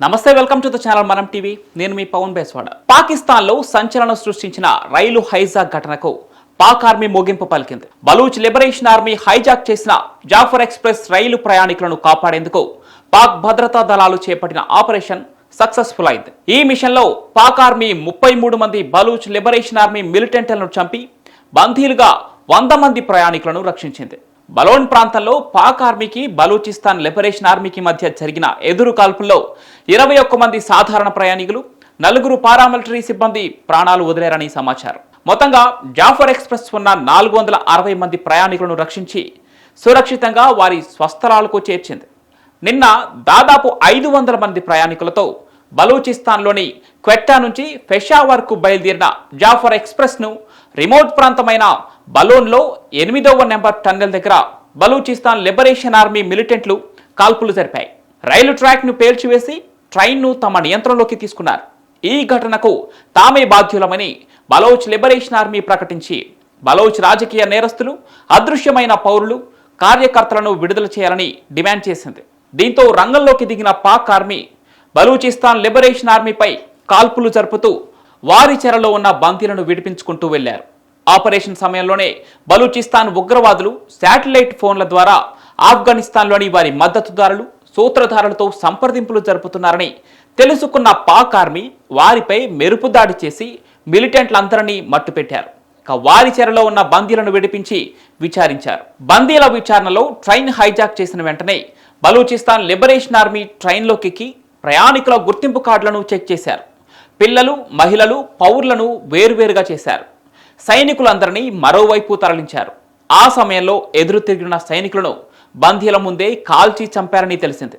నమస్తే, welcome to the channel మనం TV. నేను మీ పవన్ బేస్వాడ. పాకిస్తాన్లో సంచలనం సృష్టించిన రైలు హైజాక్ ఘటనకు పాక్ ఆర్మీ ముగింపు పలికింది. బలూచ్ లిబరేషన్ ఆర్మీ హైజాక్ చేసిన జాఫర్ ఎక్స్ప్రెస్ రైలు ప్రయాణికులను కాపాడేందుకు పాక్ భద్రతా దళాలు చేపట్టిన ఆపరేషన్ సక్సెస్ఫుల్ అయింది. ఈ మిషన్లో పాక్ ఆర్మీ 33 మంది బలూచ్ లిబరేషన్ ఆర్మీ మిలిటెంట్లను చంపి బందీలుగా 100 మంది ప్రయాణికులను రక్షించింది. బలోన్ ప్రాంతంలో పాక్ ఆర్మీకి బలూచిస్తాన్ లిబరేషన్ ఆర్మీకి మధ్య జరిగిన ఎదురు కాల్పుల్లో 21 మంది సాధారణ ప్రయాణికులు, 4 పారామిలిటరీ సిబ్బంది ప్రాణాలు వదిలేరని సమాచారం. మొత్తంగా జాఫర్ ఎక్స్ప్రెస్ ఉన్న 460 మంది ప్రయాణికులను రక్షించి సురక్షితంగా వారి స్వస్థలాలకు చేర్చింది. నిన్న దాదాపు 500 మంది ప్రయాణికులతో బలూచిస్తాన్లోని క్వెట్టా నుంచి పెషావర్కు బయలుదేరిన జాఫర్ ఎక్స్ప్రెస్ను రిమోట్ ప్రాంతమైన బలోన్లో 8వ నెంబర్ టన్నెల్ దగ్గర బలూచిస్తాన్ లిబరేషన్ ఆర్మీ మిలిటెంట్లు కాల్పులు జరిపాయి. రైలు ట్రాక్ను పేల్చివేసి ట్రైన్ను తమ నియంత్రణలోకి తీసుకున్నారు. ఈ ఘటనకు తామే బాధ్యులమని బలోచ్ లిబరేషన్ ఆర్మీ ప్రకటించి బలోచ్ రాజకీయ నేరస్తులు, అదృశ్యమైన పౌరులు, కార్యకర్తలను విడుదల చేయాలని డిమాండ్ చేసింది. దీంతో రంగంలోకి దిగిన పాక్ ఆర్మీ బలూచిస్తాన్ లిబరేషన్ ఆర్మీపై కాల్పులు జరుపుతూ వారి చెరలో ఉన్న బందీలను విడిపించుకుంటూ వెళ్లారు. ఆపరేషన్ సమయంలోనే బలూచిస్తాన్ ఉగ్రవాదులు శాటిలైట్ ఫోన్ల ద్వారా ఆఫ్ఘనిస్తాన్లోని వారి మద్దతుదారులు, సూత్రధారులతో సంప్రదింపులు జరుపుతున్నారని తెలుసుకున్న పాక్ ఆర్మీ వారిపై మెరుపు దాడి చేసి మిలిటెంట్లందరినీ మట్టుపెట్టారు. వారి చెరలో ఉన్న బందీలను విడిపించి విచారించారు. బందీల విచారణలో ట్రైన్ హైజాక్ చేసిన వెంటనే బలూచిస్తాన్ లిబరేషన్ ఆర్మీ ట్రైన్లోకి ప్రయాణికుల గుర్తింపు కార్డులను చెక్ చేశారు. పిల్లలు, మహిళలు, పౌరులను వేరువేరుగా చేశారు. సైనికులందరినీ మరోవైపు తరలించారు. ఆ సమయంలో ఎదురు తిరిగిన సైనికులను బందీల ముందే కాల్చి చంపారని తెలిసింది.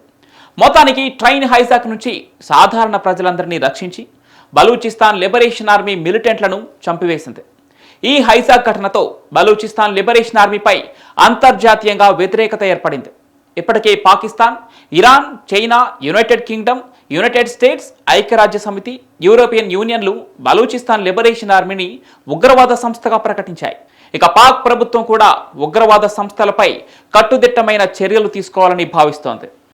మొత్తానికి ట్రైన్ హైజాక్ నుంచి సాధారణ ప్రజలందరినీ రక్షించి బలూచిస్తాన్ లిబరేషన్ ఆర్మీ మిలిటెంట్లను చంపివేసింది. ఈ హైజాక్ ఘటనతో బలూచిస్తాన్ లిబరేషన్ ఆర్మీపై అంతర్జాతీయంగా వ్యతిరేకత ఏర్పడింది. ఇప్పటికే Pakistan, Iran, China, United Kingdom, United states, ఐక్యరాజ్య సమితి, యూరోపియన్ యూనియన్లు బలూచిస్తాన్ లిబరేషన్ ఆర్మీని ఉగ్రవాద సంస్థగా ప్రకటించాయి. ఇక పాక్ ప్రభుత్వం కూడా ఉగ్రవాద సంస్థలపై కట్టుదిట్టమైన చర్యలు తీసుకోవాలని భావిస్తోంది.